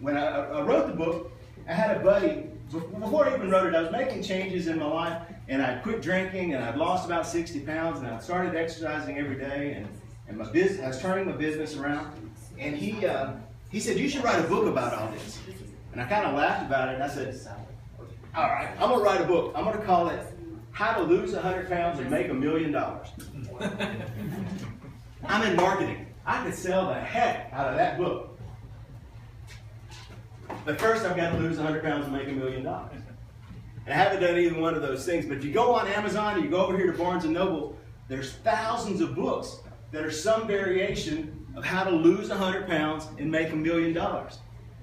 when I wrote the book, I had a buddy, before I even wrote it, I was making changes in my life, and I quit drinking, and I'd lost about 60 pounds, and I started exercising every day, and my business, I was turning my business around, and he said, you should write a book about all this. And I kind of laughed about it, and I said, all right, I'm going to write a book. I'm going to call it How to Lose 100 Pounds and Make $1 Million. I'm in marketing. I could sell the heck out of that book. But first, I've got to lose 100 pounds and make $1 million. And I haven't done either one of those things. But if you go on Amazon, or you go over here to Barnes & Noble, there's thousands of books that are some variation of how to lose 100 pounds and make $1 million.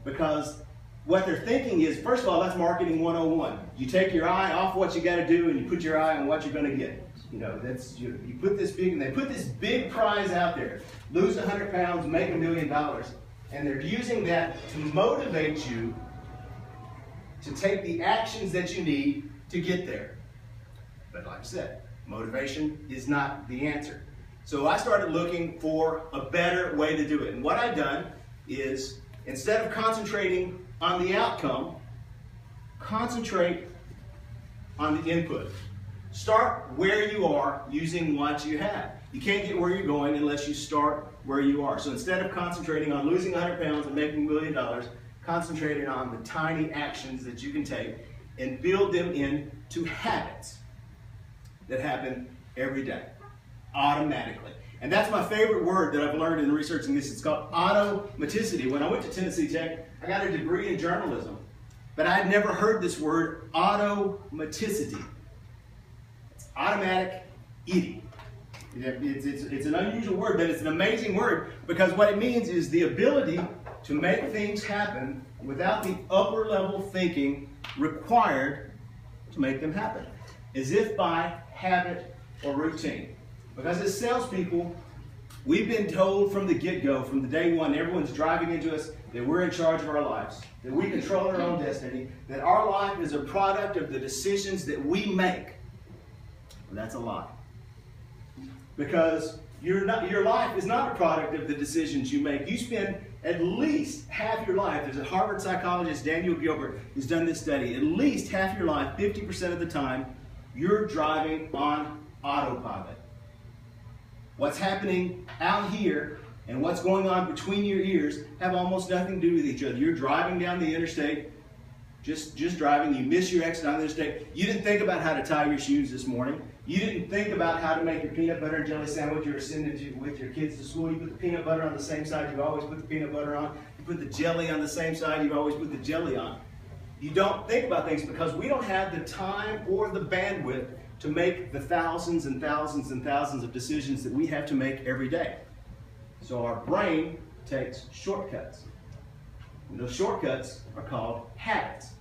Because what they're thinking is, first of all, that's marketing 101. You take your eye off what you got to do, and you put your eye on what you're going to get. You know, that's you put this big, and they put this big prize out there: lose 100 pounds, make $1 million. And they're using that to motivate you to take the actions that you need to get there. But like I said, motivation is not the answer. So I started looking for a better way to do it. And what I've done is, instead of concentrating on the outcome, concentrate on the input. Start where you are using what you have. You can't get where you're going unless you start where you are. So instead of concentrating on losing 100 pounds and making $1 million, concentrating on the tiny actions that you can take and build them into habits that happen every day, automatically. And that's my favorite word that I've learned in researching this. It's called automaticity. When I went to Tennessee Tech, I got a degree in journalism, but I had never heard this word, automaticity. It's automatic eating. It's an unusual word, but it's an amazing word, because what it means is the ability to make things happen without the upper level thinking required to make them happen, as if by habit or routine. Because as salespeople, we've been told from the get-go, from the day one, everyone's driving into us, that we're in charge of our lives, that we control our own destiny, that our life is a product of the decisions that we make. Well, that's a lie. Because your life is not a product of the decisions you make. You spend at least half your life, there's a Harvard psychologist, Daniel Gilbert, who's done this study, at least half your life, 50% of the time, you're driving on autopilot. What's happening out here and what's going on between your ears have almost nothing to do with each other. You're driving down the interstate, just driving, you miss your exit on the interstate. You didn't think about how to tie your shoes this morning. You didn't think about how to make your peanut butter and jelly sandwich you were sending with your kids to school. You put the peanut butter on the same side you always put the peanut butter on. You put the jelly on the same side you always put the jelly on. You don't think about things because we don't have the time or the bandwidth to make the thousands and thousands and thousands of decisions that we have to make every day. So our brain takes shortcuts. And those shortcuts are called habits.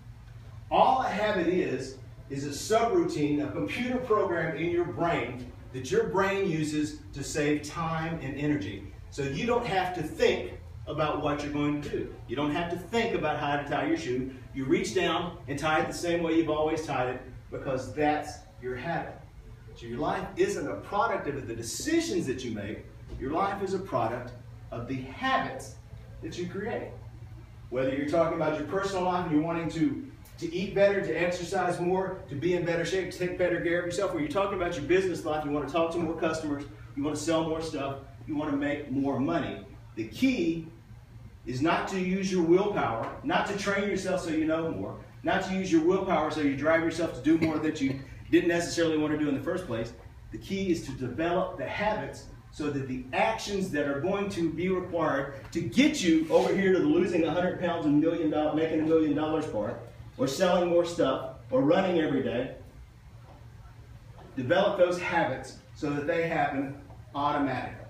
All a habit is a subroutine, a computer program in your brain that your brain uses to save time and energy. So you don't have to think about what you're going to do. You don't have to think about how to tie your shoe. You reach down and tie it the same way you've always tied it, because that's your habit. So your life isn't a product of the decisions that you make. Your life is a product of the habits that you create. Whether you're talking about your personal life and you're wanting to eat better, to exercise more, to be in better shape, to take better care of yourself, or you're talking about your business life, you want to talk to more customers, you want to sell more stuff, you want to make more money. The key is not to use your willpower, not to train yourself so you know more, not to use your willpower so you drive yourself to do more that you didn't necessarily want to do in the first place. The key is to develop the habits so that the actions that are going to be required to get you over here to the losing 100 pounds and making $1 million part, or selling more stuff, or running every day, develop those habits so that they happen automatically.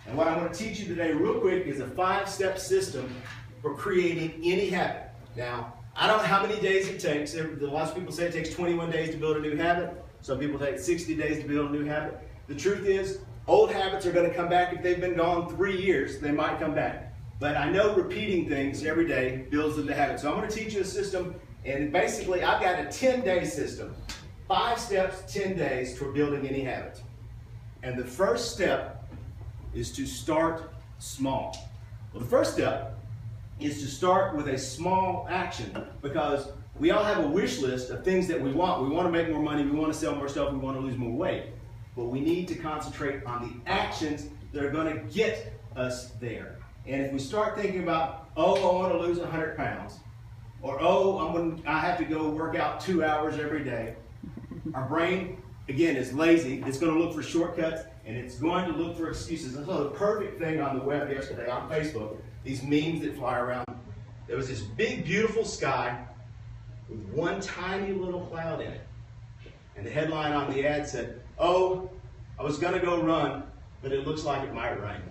And what I'm going to teach you today real quick is a 5-step system for creating any habit. Now, I don't know how many days it takes. Lots of people say it takes 21 days to build a new habit. Some people take 60 days to build a new habit. The truth is, old habits are going to come back. If they've been gone 3 years, they might come back. But I know repeating things every day builds into habits. So I'm going to teach you a system, and basically I've got a 10-day system. 5 steps, 10 days toward building any habit. And the first step is to start small. Well, the first step is to start with a small action, because we all have a wish list of things that we want. We want to make more money, we want to sell more stuff, we want to lose more weight. But we need to concentrate on the actions that are going to get us there. And if we start thinking about, oh, I want to lose 100 pounds, or oh, I have to go work out 2 hours every day, our brain, again, is lazy. It's going to look for shortcuts, and it's going to look for excuses. I saw the perfect thing on the web yesterday on Facebook, these memes that fly around. There was this big, beautiful sky with one tiny little cloud in it. And the headline on the ad said, oh, I was going to go run, but it looks like it might rain.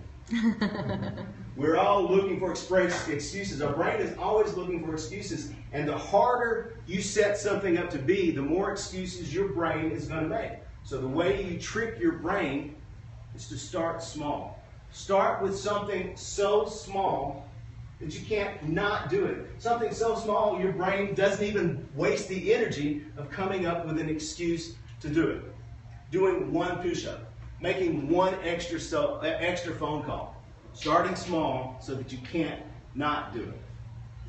We're all looking for excuses. Our brain is always looking for excuses. And the harder you set something up to be, the more excuses your brain is going to make. So the way you trick your brain is to start small. Start with something so small that you can't not do it. Something so small your brain doesn't even waste the energy of coming up with an excuse to do it. Doing one push-up, making one extra phone call. Starting small so that you can't not do it.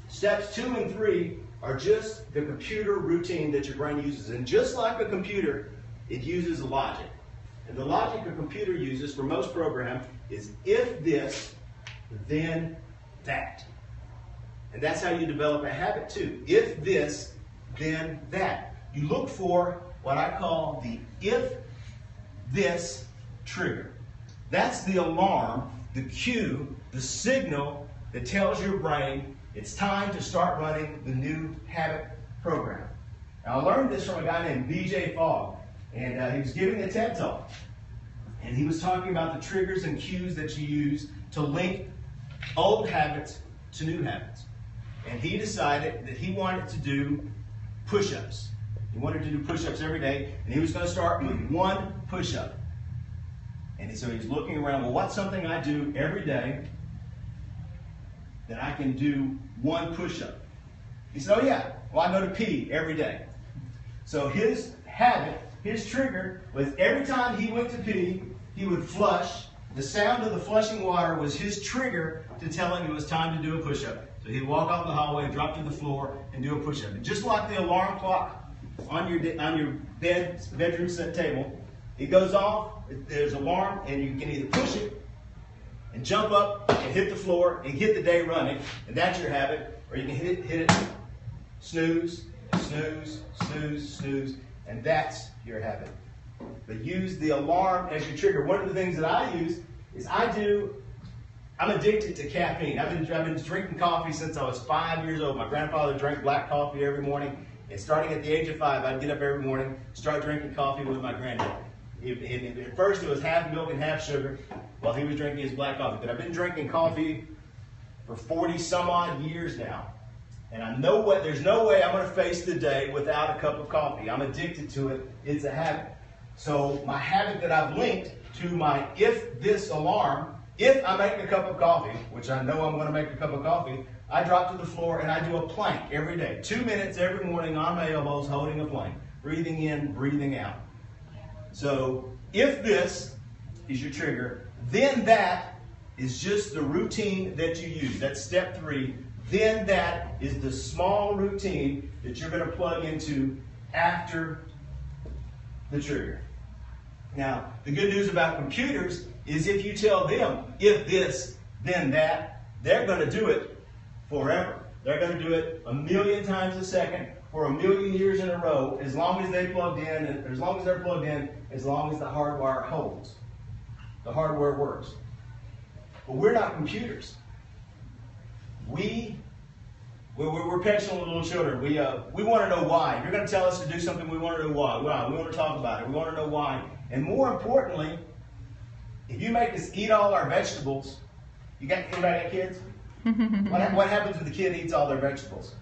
Steps 2 and 3 are just the computer routine that your brain uses. And just like a computer, it uses logic. And the logic a computer uses for most programs is if this, then that. And that's how you develop a habit too. If this, then that. You look for what I call the if this trigger. That's the alarm, the cue, the signal that tells your brain it's time to start running the new habit program. Now, I learned this from a guy named BJ Fogg, and he was giving a TED Talk. And he was talking about the triggers and cues that you use to link old habits to new habits. And he decided that he wanted to do push-ups. He wanted to do push-ups every day, and he was going to start with one push-up. And so he's looking around, well, what's something I do every day that I can do one push-up? He said, oh yeah, well, I go to pee every day. So his habit, his trigger, was every time he went to pee, he would flush. The sound of the flushing water was his trigger to tell him it was time to do a push-up. So he'd walk out the hallway, drop to the floor, and do a push-up. And just like the alarm clock on your bedroom set table, it goes off, there's an alarm, and you can either push it and jump up and hit the floor and get the day running, and that's your habit, or you can hit it, snooze, snooze, snooze, snooze, and that's your habit. But use the alarm as your trigger. One of the things that I use is I'm addicted to caffeine. I've been drinking coffee since I was 5 years old. My grandfather drank black coffee every morning, and starting at the age of 5, I'd get up every morning, start drinking coffee with my granddad. At first it was half milk and half sugar while he was drinking his black coffee. But I've been drinking coffee for 40 some odd years now. And I know there's no way I'm going to face the day without a cup of coffee. I'm addicted to it. It's a habit. So my habit that I've linked to my if this alarm, if I make a cup of coffee, which I know I'm going to make a cup of coffee, I drop to the floor and I do a plank every day. 2 minutes every morning on my elbows holding a plank. Breathing in, breathing out. So if this is your trigger, then that is just the routine that you use. That's step 3. Then that is the small routine that you're going to plug into after the trigger. Now, the good news about computers is if you tell them, if this, then that, they're going to do it forever. They're going to do it 1,000,000 times a second for 1,000,000 years in a row, as long as they're plugged in, as long as the hardwire holds. The hardware works. But we're not computers. We're petulant little children. We want to know why. If you're going to tell us to do something, we want to know why. Why? We want to talk about it. We want to know why. And more importantly, if you make us eat all our vegetables, anybody got kids? What happens when the kid eats all their vegetables?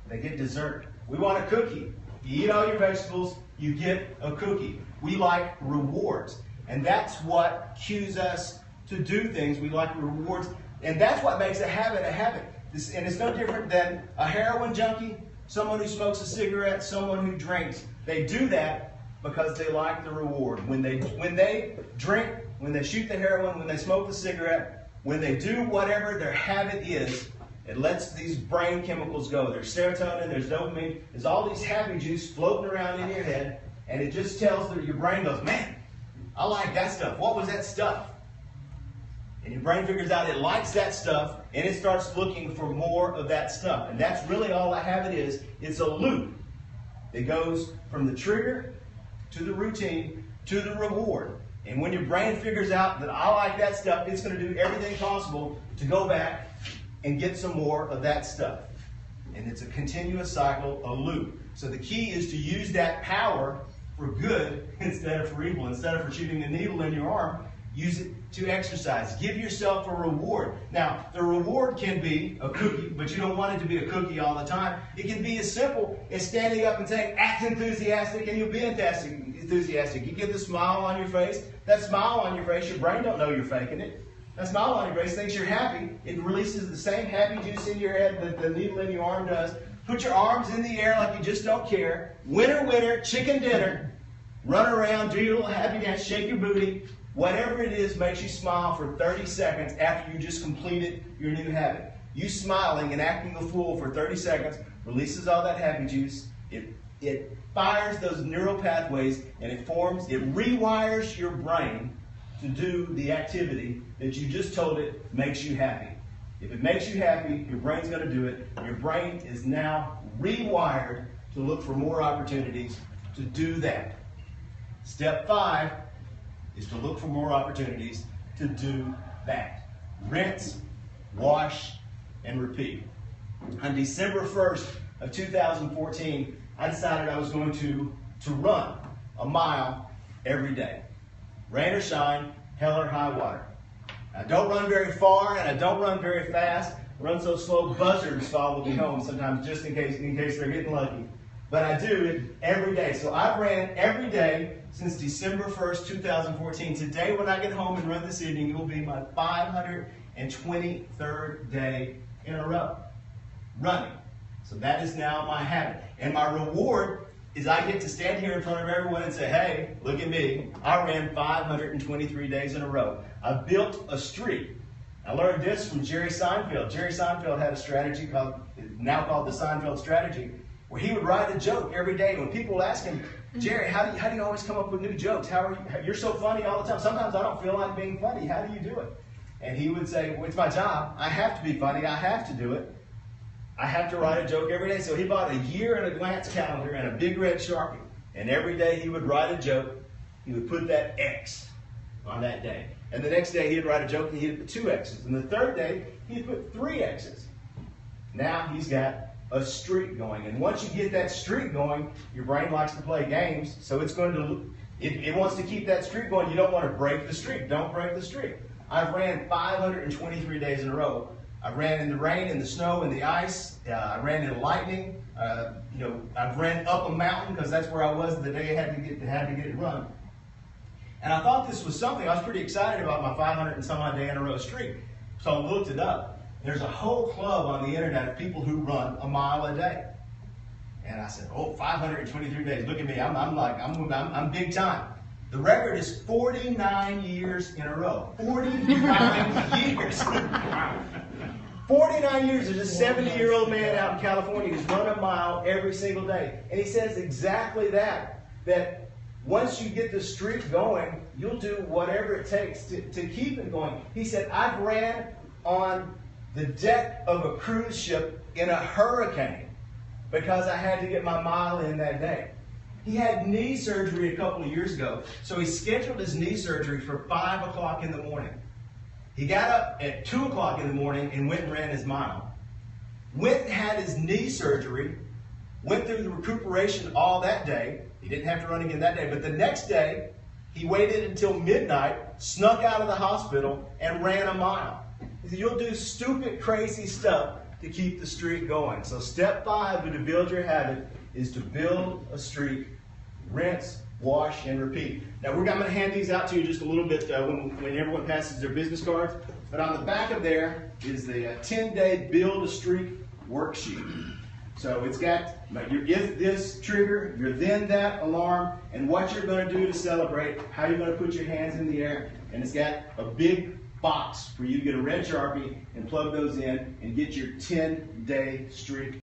They get dessert. We want a cookie. You eat all your vegetables, you get a cookie. We like rewards. And that's what cues us to do things. We like rewards. And that's what makes a habit a habit. And it's no different than a heroin junkie, someone who smokes a cigarette, someone who drinks. They do that because they like the reward. When they drink, when they shoot the heroin, when they smoke the cigarette, when they do whatever their habit is, It lets these brain chemicals go. There's serotonin, there's dopamine, there's all these happy juice floating around in your head, and it just tells that your brain goes, man, I like that stuff. What was that stuff? And your brain figures out it likes that stuff, and it starts looking for more of that stuff. And that's really all a habit is. It's a loop. It goes from the trigger to the routine to the reward. And when your brain figures out that I like that stuff, it's going to do everything possible to go back and get some more of that stuff. And it's a continuous cycle, a loop. So the key is to use that power for good instead of for evil. Instead of for shooting a needle in your arm, use it to exercise. Give yourself a reward. Now, the reward can be a cookie, but you don't want it to be a cookie all the time. It can be as simple as standing up and saying, act enthusiastic, and you'll be enthusiastic. You get the smile on your face. That smile on your face, your brain don't know you're faking it. That smile on your face thinks you're happy. It releases the same happy juice in your head that the needle in your arm does. Put your arms in the air like you just don't care. Winner, winner, chicken dinner. Run around, do your little happy dance, shake your booty. Whatever it is makes you smile for 30 seconds after you just completed your new habit. You smiling and acting a fool for 30 seconds releases all that happy juice. It fires those neural pathways, and it rewires your brain to do the activity that you just told it makes you happy. If it makes you happy, your brain's going to do it. Your brain is now rewired to look for more opportunities to do that. Step 5 is to look for more opportunities to do that. Rinse, wash, and repeat. On December 1st of 2014, I decided I was going to run a mile every day. Rain or shine, hell or high water. I don't run very far and I don't run very fast. I run so slow buzzards follow me home sometimes just in case they're getting lucky. But I do it every day. So I've ran every day since December 1st, 2014. Today when I get home and run this evening, it will be my 523rd day in a row running. So that is now my habit. And my reward is I get to stand here in front of everyone and say, hey, look at me. I ran 523 days in a row. I built a streak. I learned this from Jerry Seinfeld. Jerry Seinfeld had a strategy now called the Seinfeld strategy, where he would write a joke every day. When people would ask him, Jerry, how do you always come up with new jokes? You're so funny all the time. Sometimes I don't feel like being funny. How do you do it? And he would say, well, it's my job. I have to be funny. I have to do it. I have to write a joke every day. So he bought a year and a glance calendar and a big red Sharpie. And every day he would write a joke. He would put that X on that day. And the next day he'd write a joke and he'd put 2 X's. And the third day he'd put 3 X's. Now he's got a streak going. And once you get that streak going, your brain likes to play games. So it's going to, it wants to keep that streak going. You don't want to break the streak. Don't break the streak. I've ran 523 days in a row. I ran in the rain, in the snow, in the ice. I ran in lightning. I've ran up a mountain because that's where I was the day I had to get it run. And I thought this was something. I was pretty excited about my 500 and some odd day in a row streak. So I looked it up. There's a whole club on the internet of people who run a mile a day. And I said, 523 days. Look at me. I'm big time. The record is 49 years in a row. 49 years. 49 years. There's a 70-year-old man out in California who's run a mile every single day. And he says exactly that once you get the streak going, you'll do whatever it takes to keep it going. He said, I've ran on the deck of a cruise ship in a hurricane because I had to get my mile in that day. He had knee surgery a couple of years ago, so he scheduled his knee surgery for 5 o'clock in the morning. He got up at 2 o'clock in the morning and went and ran his mile. Went and had his knee surgery, went through the recuperation all that day. He didn't have to run again that day, but the next day, he waited until midnight, snuck out of the hospital, and ran a mile. He said, you'll do stupid, crazy stuff to keep the streak going. So step 5 to build your habit is to build a streak, rinse, wash, and repeat. Now I'm going to hand these out to you just a little bit when everyone passes their business cards. But on the back of there is the 10-day Build a Streak worksheet. So it's got your if this trigger, your then that alarm, and what you're going to do to celebrate, how you're going to put your hands in the air. And it's got a big box for you to get a red Sharpie and plug those in and get your 10-day streak.